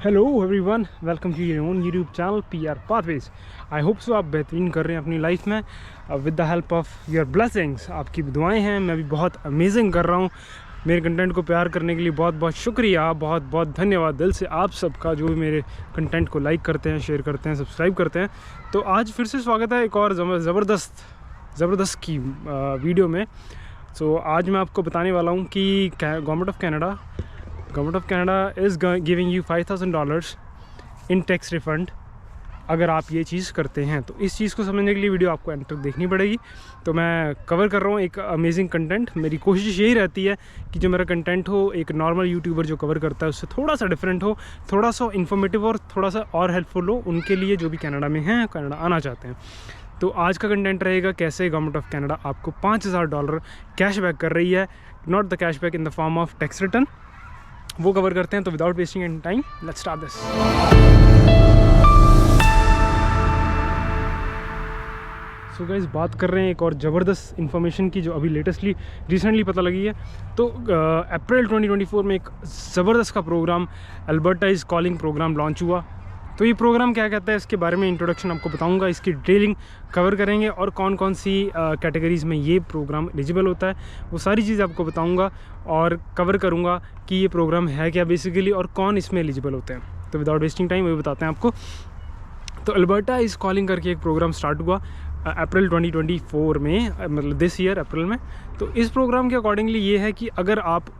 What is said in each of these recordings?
Hello everyone, welcome to your own YouTube channel PR pathways. I hope so आप बेहतरीन कर रहे हैं अपनी लाइफ में with the help of your blessings. आपकी दुआएं हैं, मैं भी बहुत अमेजिंग कर रहा हूँ। मेरे कंटेंट को प्यार करने के लिए बहुत बहुत शुक्रिया, बहुत बहुत धन्यवाद दिल से आप सबका, जो भी मेरे कंटेंट को लाइक करते हैं, शेयर करते हैं, सब्सक्राइब करते हैं। तो आज फिर से स्वागत है एक और ज़बरदस्त की वीडियो में। सो आज मैं आपको बताने वाला हूँ कि government of Canada is giving you $5,000 in tax refund अगर आप ये चीज़ करते हैं। तो इस चीज़ को समझने के लिए वीडियो आपको एंड तक देखनी पड़ेगी। तो मैं कवर कर रहा हूँ एक अमेजिंग कंटेंट। मेरी कोशिश यही रहती है कि जो मेरा कंटेंट हो, एक नॉर्मल यूट्यूबर जो कवर करता है उससे थोड़ा सा डिफरेंट हो, थोड़ा सा इन्फॉर्मेटिव और थोड़ा सा और हेल्पफुल हो उनके लिए जो भी कनाडा में हैं, कनाडा आना चाहते हैं। तो आज का कंटेंट रहेगा कैसे गवर्नमेंट ऑफ कनाडा आपको $5,000 कैशबैक कर रही है, not the cashback in the form of tax return, वो कवर करते हैं। तो without wasting any time let's start this. So guys, बात कर रहे हैं एक और ज़बरदस्त इन्फॉर्मेशन की जो अभी रिसेंटली पता लगी है। तो अप्रैल 2024 में एक ज़बरदस्त का programme Alberta is calling programme launch हुआ। तो ये प्रोग्राम क्या कहता है, इसके बारे में इंट्रोडक्शन आपको बताऊंगा, इसकी डिटेलिंग कवर करेंगे और कौन कौन सी कैटेगरीज़ में ये प्रोग्राम एलिजिबल होता है, वो सारी चीज़ आपको बताऊंगा और कवर करूंगा कि ये प्रोग्राम है क्या बेसिकली और कौन इसमें एलिजिबल होते हैं। तो विदाउट वेस्टिंग टाइम वही बताते हैं आपको। तो अल्बर्टा इज़ कॉलिंग करके एक प्रोग्राम स्टार्ट हुआ अप्रैल 2024 में, मतलब दिस ईयर अप्रैल में। तो इस प्रोग्राम के अकॉर्डिंगली ये है कि अगर आप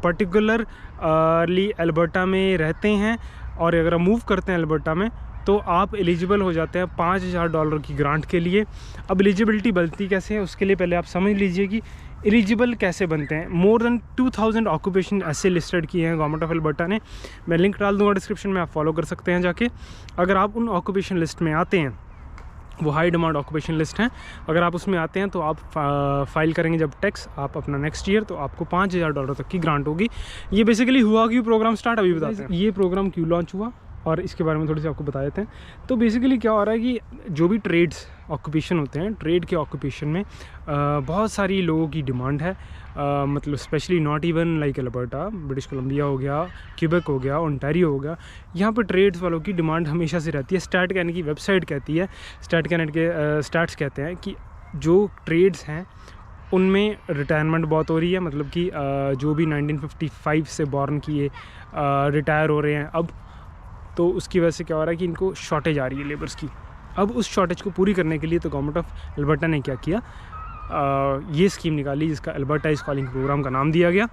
पर्टिकुलरली अल्बर्टा में रहते हैं और अगर आप मूव करते हैं अल्बर्टा में, तो आप एलिजिबल हो जाते हैं $5,000 की ग्रांट के लिए। अब एलिजिबिलिटी बनती कैसे है, उसके लिए पहले आप समझ लीजिए कि एलिजिबल कैसे बनते हैं। मोर देन 2,000 ऑक्यूपेशन ऐसे लिस्टेड किए हैं गवर्नमेंट ऑफ अल्बर्टा ने। मैं लिंक डाल दूँगा डिस्क्रिप्शन में, आप फॉलो कर सकते हैं जाके। अगर आप उन ऑक्यूपेशन लिस्ट में आते हैं, वो हाई डिमांड ऑक्यूपेशन लिस्ट हैं, अगर आप उसमें आते हैं तो आप फाइल करेंगे जब टैक्स आप अपना नेक्स्ट ईयर, तो आपको $5,000 तक की ग्रांट होगी। ये बेसिकली हुआ क्यों प्रोग्राम स्टार्ट, अभी बताते हैं ये प्रोग्राम क्यों लॉन्च हुआ और इसके बारे में थोड़ी सी आपको बता देते हैं। तो बेसिकली क्या हो रहा है कि जो भी ट्रेड्स ऑक्यूपेशन होते हैं, ट्रेड के ऑक्यूपेशन में बहुत सारी लोगों की डिमांड है। मतलब specially not even like Alberta, British Columbia हो गया, क्यूबेक हो गया, ओंटारियो हो गया, यहाँ पे ट्रेड्स वालों की डिमांड हमेशा से रहती है। स्टैट कैन की वेबसाइट कहती है, स्टैट कैनेट के स्टैट्स कहते हैं कि जो ट्रेड्स हैं उनमें रिटायरमेंट बहुत हो रही है। मतलब कि जो भी 1955 से बॉर्न किए रिटायर हो रहे हैं अब, तो उसकी वजह से क्या हो रहा है कि इनको शॉर्टेज आ रही है लेबर्स की। अब उस शॉर्टेज को पूरी करने के लिए तो गवर्नमेंट ऑफ अल्बर्टा ने क्या किया, ये स्कीम निकाली जिसका अल्बर्टा इज़ कॉलिंग प्रोग्राम का नाम दिया गया।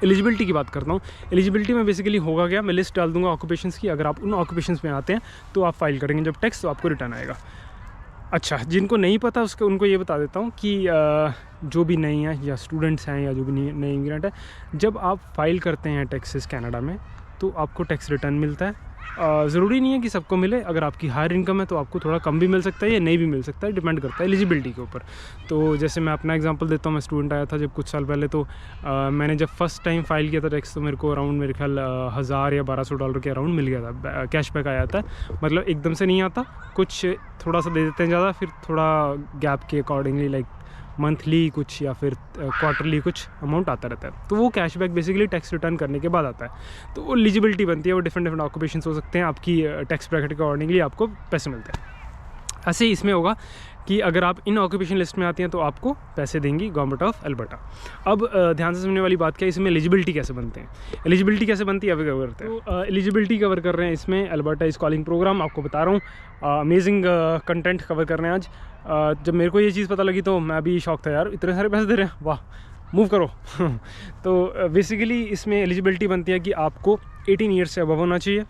एलिजिबिलिटी की बात करता हूँ। एलिजिबिलिटी में बेसिकली होगा क्या, मैं लिस्ट डाल दूँगा ऑक्यूपेशंस की। अगर आप उन ऑक्यूपेशंस में आते हैं तो आप फाइल करेंगे जब टैक्स, तो आपको रिटर्न आएगा। अच्छा, जिनको नहीं पता उनको ये बता देता हूँ कि जो भी नई हैं या स्टूडेंट्स हैं या जो भी नए इमिग्रेंट है, जब आप फाइल करते हैं टैक्सेस कनाडा में तो आपको टैक्स रिटर्न मिलता है। ज़रूरी नहीं है कि सबको मिले, अगर आपकी हायर इनकम है तो आपको थोड़ा कम भी मिल सकता है या नहीं भी मिल सकता है, डिपेंड करता है एलिजिबिलिटी के ऊपर। तो जैसे मैं अपना एग्जांपल देता हूँ, मैं स्टूडेंट आया था जब कुछ साल पहले, तो मैंने जब फर्स्ट टाइम फाइल किया था टैक्स, तो मेरे को अराउंड मेरे ख्याल $1,000 या $1,200 के अराउंड मिल गया था, कैशबैक आया था। मतलब एकदम से नहीं आता, कुछ थोड़ा सा दे देते हैं ज़्यादा, फिर थोड़ा गैप के अकॉर्डिंगली लाइक मंथली कुछ या फिर क्वार्टरली कुछ अमाउंट आता रहता है। तो वो कैशबैक बेसिकली टैक्स रिटर्न करने के बाद आता है। तो वो एलिजिबिलिटी बनती है, वो डिफरेंट ऑक्यूपेशंस हो सकते हैं, आपकी टैक्स ब्रैकेट के अकॉर्डिंगली आपको पैसे मिलते हैं। ऐसे ही इसमें होगा कि अगर आप इन ऑक्यूपेशन लिस्ट में आती हैं तो आपको पैसे देंगी गवर्नमेंट ऑफ अल्बर्टा। अब ध्यान से सुनने वाली बात क्या है, इसमें एलिजिबिलिटी कैसे बनते हैं, एलिजिबिलिटी कैसे बनती है अभी कवर करते हैं। तो एलिजिबिलिटी कवर कर रहे हैं इसमें अल्बर्टा इज़ कॉलिंग प्रोग्राम, आपको बता रहा हूँ। अमेजिंग कंटेंट कवर कर रहे हैं आज। जब मेरे को ये चीज़ पता लगी तो मैं भी शौक था, यार इतने सारे पैसे दे रहे हैं, वाह मूव करो। तो बेसिकली इसमें एलिजिबिलिटी बनती है कि आपको 18 ईयर्स से अबव होना चाहिए।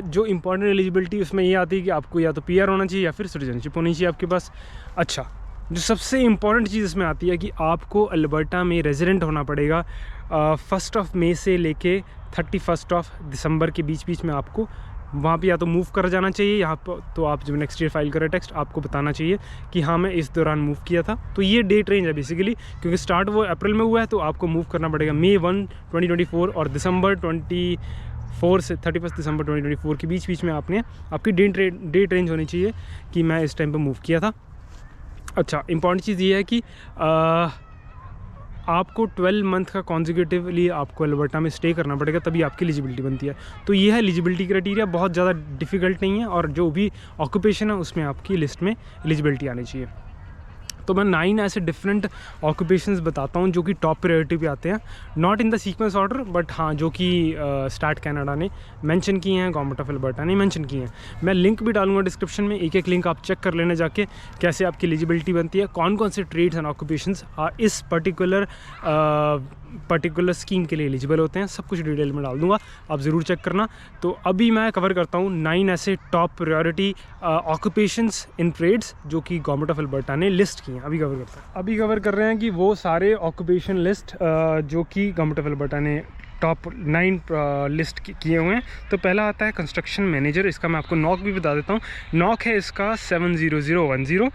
जो इम्पॉर्टेंट एलिजिबिलिटी उसमें ये आती है कि आपको या तो PR होना चाहिए या फिर सिटीजनशिप होनी चाहिए आपके पास। अच्छा, जो सबसे इम्पॉर्टेंट चीज़ इसमें आती है कि आपको अल्बर्टा में रेजिडेंट होना पड़ेगा 1 मई से लेके 31 दिसंबर के बीच में। आपको वहाँ पे या तो मूव कर जाना चाहिए, यहाँ पर तो आप जब नेक्स्ट ईयर फाइल करें टैक्स, आपको बताना चाहिए कि हाँ मैं इस दौरान मूव किया था। तो ये डेट रेंज है बेसिकली, क्योंकि स्टार्ट वो अप्रैल में हुआ है, तो आपको मूव करना पड़ेगा May 1, 2024 और दिसंबर 24 से 31 दिसंबर 2024 के बीच में आपकी डेट रेंज होनी चाहिए कि मैं इस टाइम पे मूव किया था। अच्छा, इंपॉर्टेंट चीज़ ये है कि आपको 12 मंथ का कॉन्जिक्यूटिवली आपको अल्बर्टा में स्टे करना पड़ेगा, तभी आपकी एलिजिबिलिटी बनती है। तो ये है एलिजिबिलिटी क्राइटेरिया, बहुत ज़्यादा डिफ़िकल्ट नहीं है, और जो भी ऑक्यूपेशन है उसमें आपकी लिस्ट में एलिजिबिलिटी आनी चाहिए। तो मैं 9 ऐसे डिफरेंट ऑक्यूपेशंस बताता हूँ जो कि टॉप प्रायोरिटी पे आते हैं, not in the sequence order, but हाँ जो कि स्टार्ट कनाडा ने मेंशन किए हैं, गवर्नमेंट ऑफ अल्बर्टा ने मेंशन किए हैं। मैं लिंक भी डालूंगा डिस्क्रिप्शन में, एक एक लिंक आप चेक कर लेना जाके कैसे आपकी एलिजिबिलिटी बनती है, कौन कौन से ट्रेड्स एंड ऑक्यूपेशंस इस पर्टिकुलर स्कीम के लिए एलिजिबल होते हैं, सब कुछ डिटेल में डाल दूंगा, आप ज़रूर चेक करना। तो अभी मैं कवर करता हूँ 9 ऐसे टॉप प्रायोरिटी ऑक्यूपेशंस इन ट्रेड्स जो कि गवर्नमेंट ऑफ अल्बर्टा ने लिस्ट किए हैं। अभी कवर कर रहे हैं कि वो सारे ऑक्यूपेशन लिस्ट जो कि गवर्नमेंट ऑफ अल्बर्टा ने टॉप 9 लिस्ट किए हुए हैं। तो पहला आता है कंस्ट्रक्शन मैनेजर, इसका मैं आपको नॉक भी बता देता हूँ, नॉक है इसका 70010।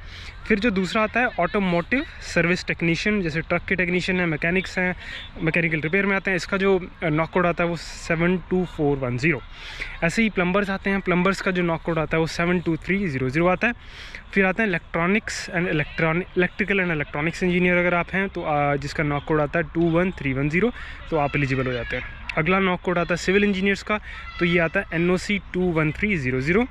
फिर जो दूसरा आता है ऑटोमोटिव सर्विस टेक्नीशियन, जैसे ट्रक के टेक्नीशियन हैं, मैकेनिक्स हैं, मैकेनिकल रिपेयर में आते हैं, इसका जो नॉक कोड आता है वो 72410। ऐसे ही प्लम्बर्स आते हैं, प्लम्बर्स का जो नॉक कोड आता है वो 72300 आता है। फिर आते हैं इलेक्ट्रिकल एंड इलेक्ट्रॉनिक्स इंजीनियर अगर आप हैं तो जिसका नॉक कोड आता है 21310, तो आप एलिजिबल हो जाते हैं। अगला नॉक कोड आता है सिविल इंजीनियर्स का, तो ये आता है NOC 21300।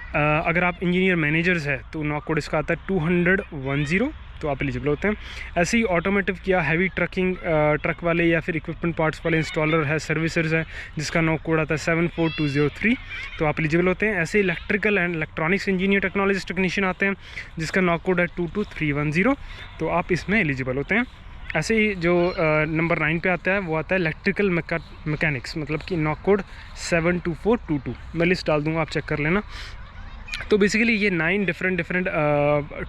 अगर आप इंजीनियर मैनेजर्स है तो नॉक कोड इसका आता है 20010, तो आप एलिजिबल होते हैं। ऐसे ही ऑटोमेटिव किया हैवी ट्रक वाले या फिर इक्विपमेंट पार्ट्स वाले इंस्टॉलर है, सर्विसर्स है, जिसका नॉक कोड आता है 74203, तो आप एलिजिबल होते हैं। ऐसे electrical and electronics engineer technologist technician आते हैं जिसका नॉक कोड है 22310, तो आप इसमें एलिजिबल होते हैं। ऐसे ही जो नंबर 9 पे आता है वो आता है इलेक्ट्रिकल मैकेनिक्स, मतलब कि नॉक कोड 72422, मैं लिस्ट डाल दूँगा, आप चेक कर लेना। तो बेसिकली ये 9 डिफरेंट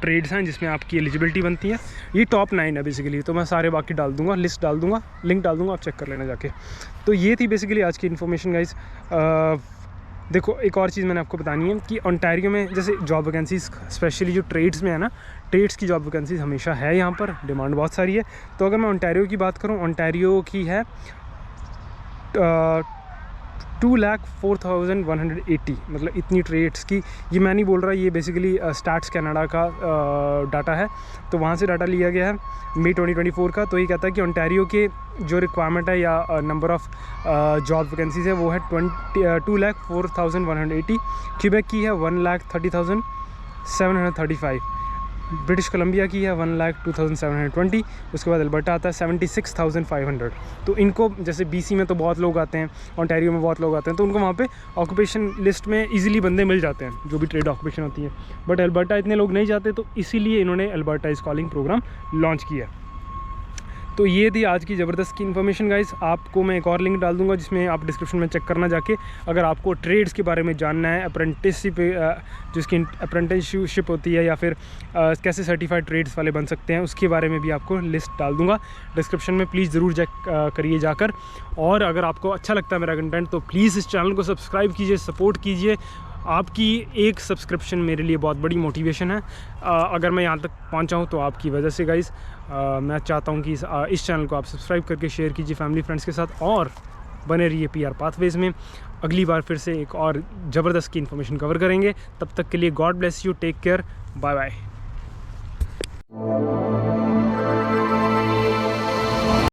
ट्रेड्स हैं जिसमें आपकी एलिजिबिलिटी बनती है। ये टॉप 9 है बेसिकली, तो मैं सारे बाकी डाल दूंगा, लिस्ट डाल दूंगा, लिंक डाल दूंगा, आप चेक कर लेना जाके। तो ये थी बेसिकली आज की इन्फॉर्मेशन गाइज। देखो एक और चीज़ मैंने आपको बतानी है कि ओंटारियो में जैसे जॉब वैकेंसीज स्पेशली जो ट्रेड्स में है ना, ट्रेड्स की जॉब वैकेंसीज हमेशा है, यहाँ पर डिमांड बहुत सारी है। तो अगर मैं ओंटारियो की बात करूँ, ओंटारियो की है 2,04,180, मतलब इतनी ट्रेड्स की। ये मैं नहीं बोल रहा, ये बेसिकली स्टैट्स कनाडा का डाटा है, तो वहाँ से डाटा लिया गया है मई 2024 का। तो ये कहता है कि ओंटारियो के जो रिक्वायरमेंट है या नंबर ऑफ़ जॉब वैकेंसीज है वो है 2,04,180। क्यूबेक की है 1,30,735। ब्रिटिश कोलंबिया की है 1,02,720। उसके बाद अल्बर्टा आता है 76,500। तो इनको जैसे BC में तो बहुत लोग आते हैं, ओंटारियो में बहुत लोग आते हैं, तो उनको वहाँ पे ऑक्यूपेशन लिस्ट में इजीली बंदे मिल जाते हैं जो भी ट्रेड ऑक्यूपेशन होती है। बट अल्बर्टा इतने लोग नहीं जाते, तो इसीलिए इन्होंने Alberta is calling programme launch किया। तो ये थी आज की ज़बरदस्त की इन्फॉर्मेशन गाइस। आपको मैं एक और लिंक डाल दूंगा जिसमें आप डिस्क्रिप्शन में चेक करना जाके, अगर आपको ट्रेड्स के बारे में जानना है, अप्रेंटिसशिप जिसकी अप्रेंटिसशिप होती है, या फिर कैसे सर्टिफाइड ट्रेड्स वाले बन सकते हैं, उसके बारे में भी आपको लिस्ट डाल दूंगा डिस्क्रिप्शन में। प्लीज़ ज़रूर चेक करिए जाकर। और अगर आपको अच्छा लगता है मेरा कंटेंट तो प्लीज़ इस चैनल को सब्सक्राइब कीजिए, सपोर्ट कीजिए। आपकी एक सब्सक्रिप्शन मेरे लिए बहुत बड़ी मोटिवेशन है। अगर मैं यहाँ तक पहुँचा हूँ तो आपकी वजह से गाइस। मैं चाहता हूँ कि इस चैनल को आप सब्सक्राइब करके शेयर कीजिए फैमिली फ्रेंड्स के साथ, और बने रहिए PR पाथवेज़ में। अगली बार फिर से एक और ज़बरदस्त की इन्फॉर्मेशन कवर करेंगे। तब तक के लिए God bless you, take care, bye bye.